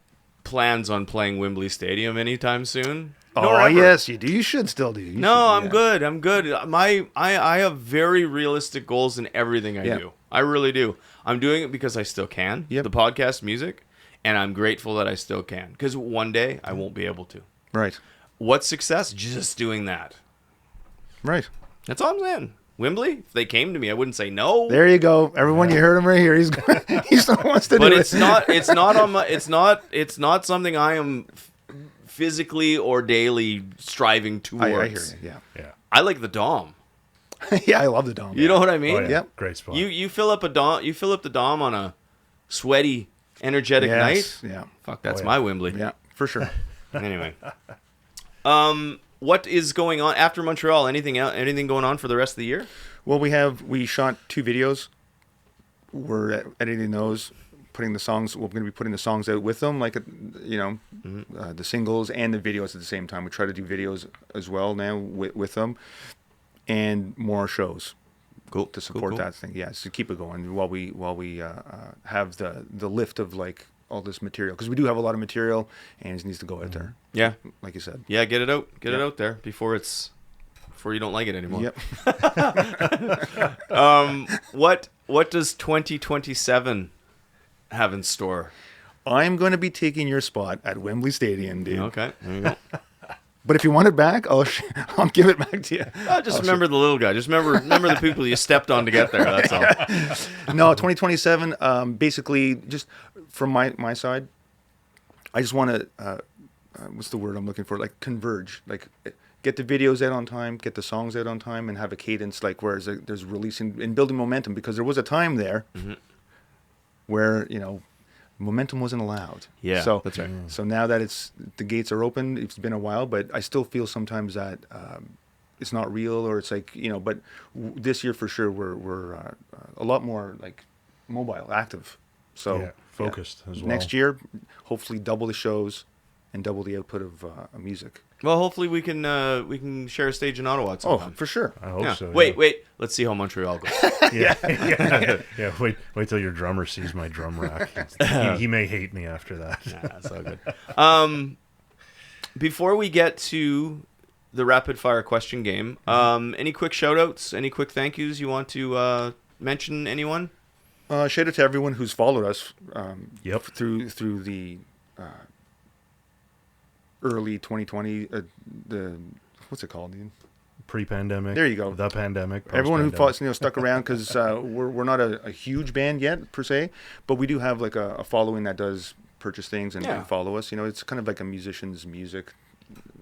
plans on playing Wembley Stadium anytime soon. Oh, Nor ever. yes, you do. You should still do. I'm good. I'm good. I have very realistic goals in everything I do. I really do. I'm doing it because I still can. Yep. The podcast music, and I'm grateful that I still can. Because one day I won't be able to. Right. What's success? Just doing that. Right. That's all I'm saying. Wembley, if they came to me, I wouldn't say no. There you go. Everyone, you heard him right here. He still wants to But do it's it. not. It's not on my. It's not something I am physically or daily striving towards. I hear you. Yeah. I like the Dom. Yeah, I love the Dome. You know what I mean? Oh, yeah. Yep. Great spot. You fill up a Dom. You fill up the Dom on a sweaty, energetic night. Yeah. Fuck, that's yeah. my Wembley. Yeah, for sure. Anyway, what is going on after Montreal? Anything going on for the rest of the year? Well, we shot 2 videos. We're editing those, putting the songs. We're going to be putting the songs out with them, like the singles and the videos at the same time. We try to do videos as well now with them, and more shows. Cool. To support that thing, yes, to keep it going while we have the lift of like all this material, because we do have a lot of material and it needs to go out there. Yeah, like you said. yeah. Get it out. Get it out there before you don't like it anymore. Yep. What does 2027 have in store? I'm going to be taking your spot at Wembley Stadium, dude. Okay, there you go. But if you want it back, I'll give it back to you. Just remember the little guy. Just remember the people you stepped on to get there. That's all. No, 2027. Basically, just from my side, I just want to. What's the word I'm looking for? Like converge. Like get the videos out on time, get the songs out on time, and have a cadence. Like whereas there's releasing and building momentum, because there was a time there where momentum wasn't allowed. Yeah, so that's right. So now that the gates are open, it's been a while, but I still feel sometimes that it's not real, or it's like But this year for sure, we're a lot more like mobile, active. So focused as well. Next year, hopefully double the shows and double the output of music. Well, hopefully we can share a stage in Ottawa at some time. For sure. I hope so. Wait. Let's see how Montreal goes. Yeah. Wait till your drummer sees my drum rack. He may hate me after that. Yeah, that's all good. Before we get to the rapid fire question game, any quick shout outs, any quick thank yous you want to mention? Anyone? Shout out to everyone who's followed us through the early 2020, what's it called, Ian? Pre-pandemic. There you go. The pandemic. Everyone who stuck around, because we're not a huge band yet per se, but we do have like a following that does purchase things and follow us. It's kind of like a musician's music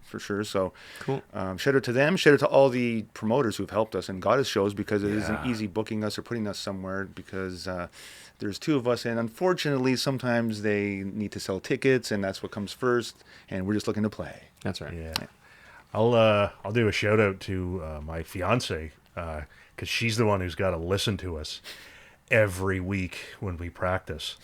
for sure. So cool. Shout out to them. Shout out to all the promoters who've helped us and got us shows, because it isn't easy booking us or putting us somewhere, because there's 2 of us, and unfortunately sometimes they need to sell tickets, and that's what comes first, and we're just looking to play. That's right. Yeah. I'll do a shout out to my fiance, because she's the one who's got to listen to us every week when we practice,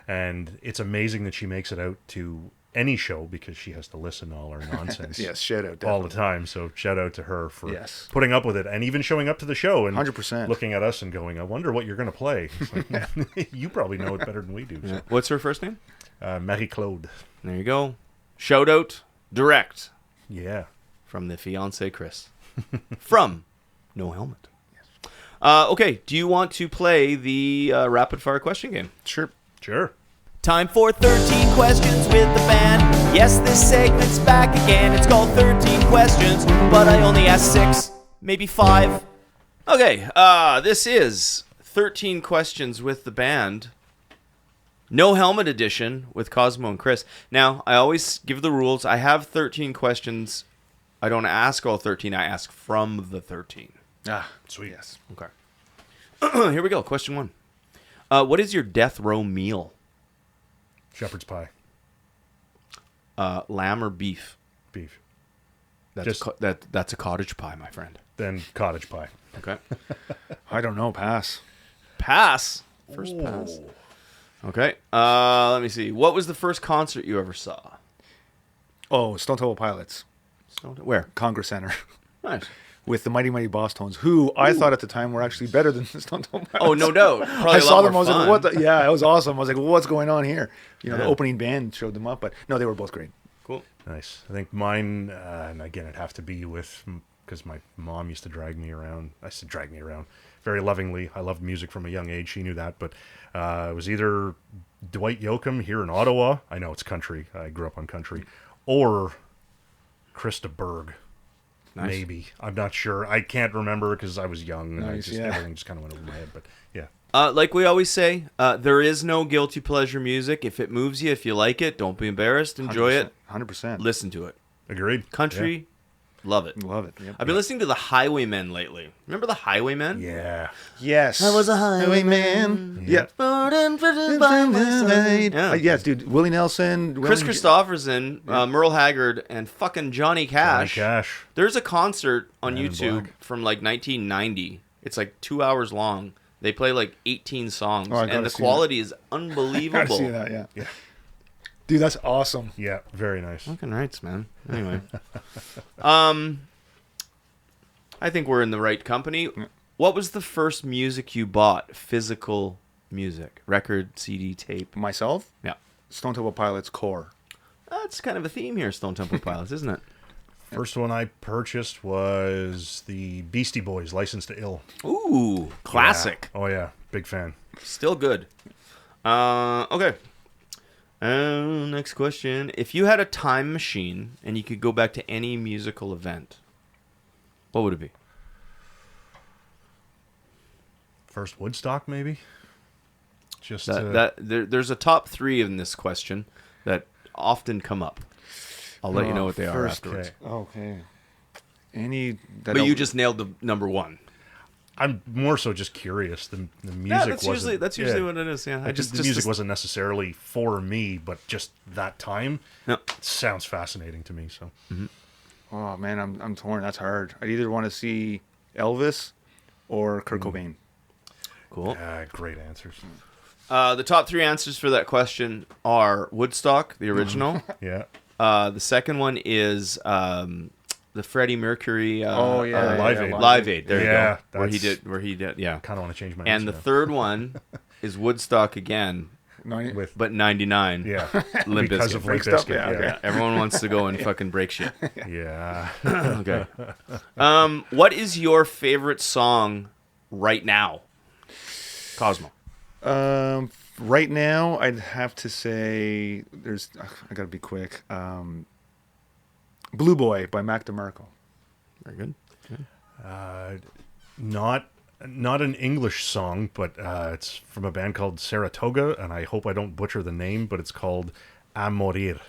and it's amazing that she makes it out to any show, because she has to listen to all our nonsense. Yes, shout out all the time. So shout out to her for Yes. putting up with it, and even showing up to the show and 100%. looking at us and going, "I wonder what you're going to play." It's like, you probably know it better than we do. So. What's her first name? Marie Claude. There you go. Shout out direct Yeah. from the fiance Chris from No Helmet. Okay, do you want to play the rapid fire question game? Sure. Time for 13 questions with the band. Yes, this segment's back again. It's called 13 questions, but I only asked 6, maybe 5. Okay, this is 13 questions with the band. No Helmet edition with Cosmo and Chris. Now, I always give the rules. I have 13 questions. I don't ask all 13. I ask from the 13. Ah, Sweet. yes. Okay. Here we go. Question 1. What is your death row meal? Shepherd's pie. Lamb or beef? Beef. That's a cottage pie, my friend. Then cottage pie. Okay. I don't know. Pass. Pass. First pass. Okay. Let me see. What was the first concert you ever saw? Oh, Stone Temple Pilots, Where? Congress Center, Nice. with the Mighty Mighty Boss Tones, who I thought at the time were actually better than the Stone Temple Pilots. Oh, no doubt. Probably I a saw lot them. I more was like, fun. "What? The? Yeah, it was awesome." I was like, "What's going on here?" You know, Yeah. the opening band showed them up, but no, they were both great. Cool. Nice. I think mine, and again, it'd have to be with, because my mom used to drag me around. I said drag me around very lovingly. I loved music from a young age. She knew that, but it was either Dwight Yoakam here in Ottawa. I know it's country. I grew up on country. Or Krista Berg. Nice. Maybe. I'm not sure. I can't remember because I was young. And Nice, yeah. Everything just kind of went over my head. But yeah. Like we always say, there is no guilty pleasure music. If it moves you, if you like it, don't be embarrassed. Enjoy it. 100%. Listen to it. Agreed. Country, love it. Love it. Yep. I've been listening to the Highwaymen lately. Remember the Highwaymen? Yeah. Yes. I was a highwayman. Yeah. Yeah. Yes, dude. Willie Nelson. Chris Christopherson, Merle Haggard, and fucking Johnny Cash. Johnny Cash. There's a concert on Man in YouTube Black. from like 1990. It's like 2 hours long. They play like 18 songs, Oh, I gotta and the see quality is I unbelievable. see that, yeah. Yeah. Dude, that's awesome. Yeah. Very nice. Fucking rights, man. Anyway, I think we're in the right company. What was the first music you bought? Physical music, record, CD, tape. Myself, Yeah, Stone Temple Pilots Core. that's kind of a theme here, Stone Temple Pilots, isn't it? First one I purchased was the Beastie Boys, License to Ill. Ooh, classic. Yeah. Oh, yeah. Big fan. Still good. Okay. Next question. If you had a time machine and you could go back to any musical event, what would it be? First Woodstock, maybe? Just There's a top 3 in this question that often come up. I'll let you know what they are first- afterwards. Okay. Any. But you just nailed the number 1. I'm more so just curious. The music Yeah, that's wasn't... usually what it is. Yeah, the music wasn't necessarily for me, but just that time. No. It sounds fascinating to me. So Oh, man, I'm torn. That's hard. I'd either want to see Elvis or Kurt Cobain. Cool. great answers. The top 3 answers for that question are Woodstock, the original. Yeah. The second one is the Freddie Mercury. Live Aid. Live Aid. There Yeah, you go. Where he did. Yeah. Kind of want to change my And answer the now. third one is Woodstock again, with but 99. yeah Limp because Bizkit. of Limp Breaks up, Bizkit. yeah, Yeah. Yeah, everyone wants to go and fucking break shit. Yeah. Okay. What is your favorite song right now? Cosmo. Right now, I'd have to say there's. I gotta be quick. Blue Boy by Mac DeMarco. Very good. Not an English song, but it's from a band called Saratoga, and I hope I don't butcher the name, but it's called A Morir.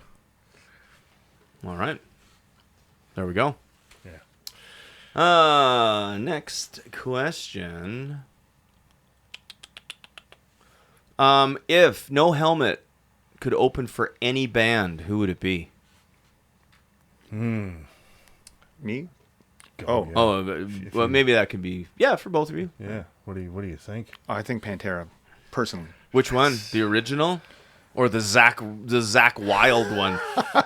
All right. There we go. Yeah. Next question. If No Helmet could open for any band, who would it be? Me? Go, Oh. yeah. Well, maybe that could be. Yeah, for both of you. Yeah. What do you think? I think Pantera, personally. Which one? The original, or the Zach Wild one?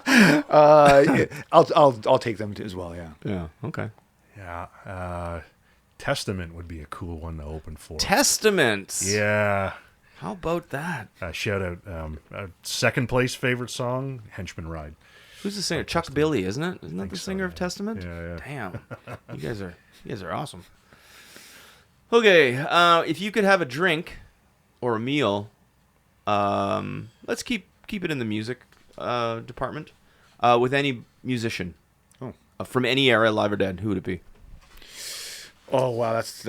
Yeah, I'll take them as well. Yeah. Yeah. Okay. Yeah. Testament would be a cool one to open for. Testament. Yeah. How about that? Shout out. Second place favorite song, Henchman Ride. Who's the singer? Chuck Billy, isn't it? Isn't that the singer of Testament? Yeah. Damn. You guys are awesome. Okay, if you could have a drink or a meal, let's keep it in the music department, with any musician. Oh. From any era, live or dead, who would it be? Oh wow, that's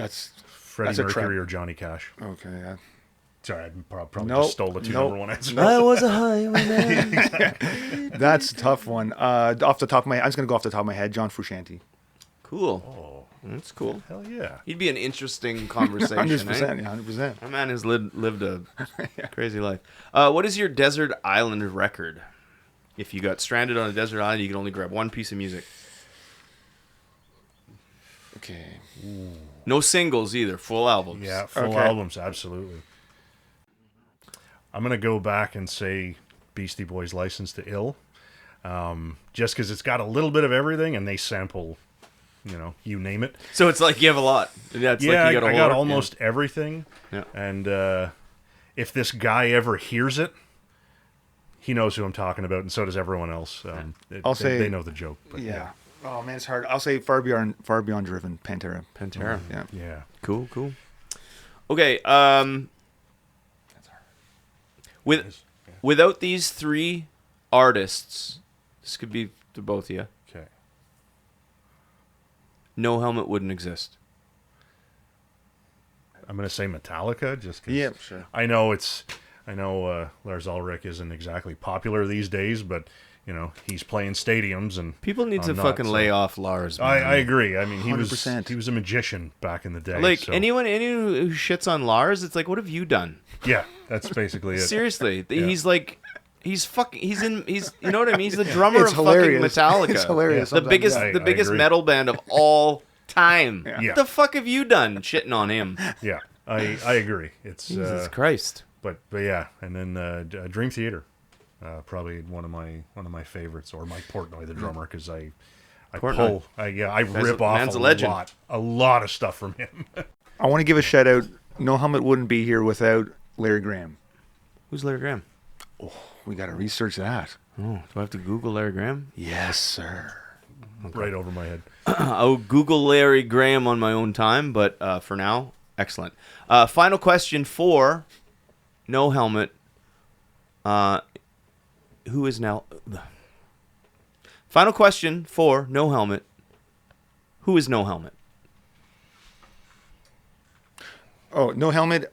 Freddie That's a Mercury trap. or Johnny Cash. okay. Sorry, I probably Nope, just stole the two nope. number one answers. I was a highwayman. That's a tough one. Off the top of my, I'm just gonna go off the top of my head. John Frusciante. Cool. That's cool. Hell yeah. He'd be an interesting conversation. 100%. Eh? Yeah, 100%. That man has lived a crazy life. What is your desert island record? If you got stranded on a desert island, you could only grab one piece of music. Okay. No singles either. Full albums. Yeah, full albums, absolutely. I'm going to go back and say Beastie Boys' License to Ill. Just because it's got a little bit of everything, and they sample, you name it. So it's like you have a lot. Yeah, it's like you got I got almost everything. Yeah. And if this guy ever hears it, he knows who I'm talking about, and so does everyone else. They know the joke. But Yeah. Oh man, it's hard. I'll say Far Beyond Driven, Pantera. Pantera. Yeah. Yeah. Cool. Okay. Without these three artists, this could be to both of you. Okay. No Helmet wouldn't exist. I'm going to say Metallica, just because. Yeah, sure. I know Lars Ulrich isn't exactly popular these days, but he's playing stadiums, and People need to fucking lay off Lars. Man. I agree. I mean, he 100%. was a magician back in the day. Like so. anyone who shits on Lars, it's like, what have you done? Yeah, that's basically it. Seriously, Yeah. he's like, he's you know what I mean? He's the drummer It's of hilarious. fucking Metallica. It's hilarious. The sometimes, biggest, yeah. the I biggest agree. metal band of all time. Yeah. What the fuck have you done shitting on him? Yeah, I agree. It's Jesus Christ. but yeah, and then Dream Theater, probably one of my favorites, or Mike Portnoy, the drummer, because I Portnoy. rip off man's a legend. a lot of stuff from him. I want to give a shout out. No Helmet wouldn't be here without Larry Graham. Who's Larry Graham? We got to research that. Oh, do I have to Google Larry Graham? Yes, sir. Right over my head. I'll Google Larry Graham on my own time, but for now, excellent. Final question for No Helmet. Who is now... Final question for No Helmet. Who is No Helmet? Oh, No Helmet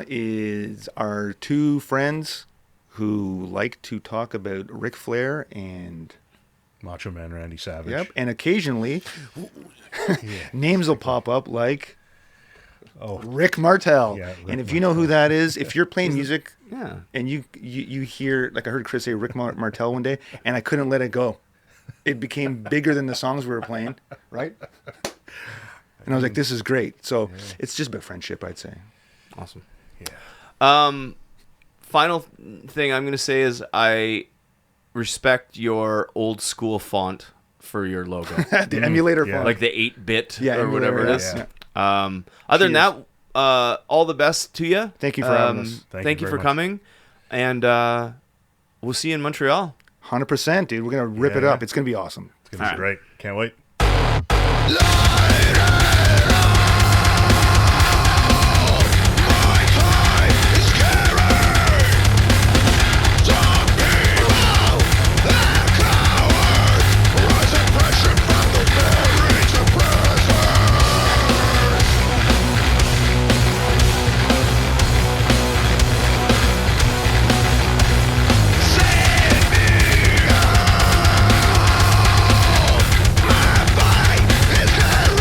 is our two friends who like to talk about Ric Flair and... Macho Man Randy Savage. Yep, and occasionally names will pop up like Rick Martel. Yeah, and if you know who that is, if you're playing music Yeah. and you hear, like I heard Chris say Rick Martel one day, and I couldn't let it go. It became bigger than the songs we were playing, right? And I was like, this is great. So it's just about friendship, I'd say. Awesome. Yeah. Final thing I'm going to say is I respect your old school font for your logo. The emulator yeah. font. Like the 8-bit Yeah, or whatever it emulator, is. yeah. Other than Cheers. that, all the best to you. Thank you for having us. Thank you very for much. coming. And we'll see you in Montreal. 100%, dude. We're going to rip it Yeah. up. It's going to be awesome. It's going to be great. Can't wait. It's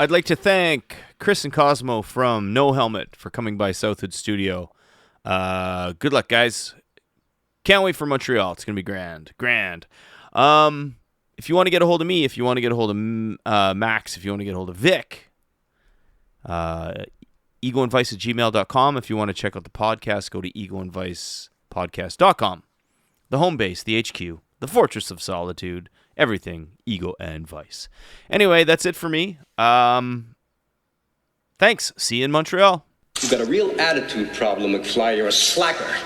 I'd like to thank Chris and Cosmo from No Helmet for coming by Southwood Studio. Good luck, guys. Can't wait for Montreal. It's going to be grand. If you want to get a hold of me, if you want to get a hold of Max, if you want to get a hold of Vic, egoandvice@gmail.com. If you want to check out the podcast, go to egoandvicepodcast.com. The home base, the HQ, the fortress of solitude, everything Ego and Vice. Anyway, that's it for me. Thanks. See you in Montreal. You've got a real attitude problem, McFly. You're a slacker.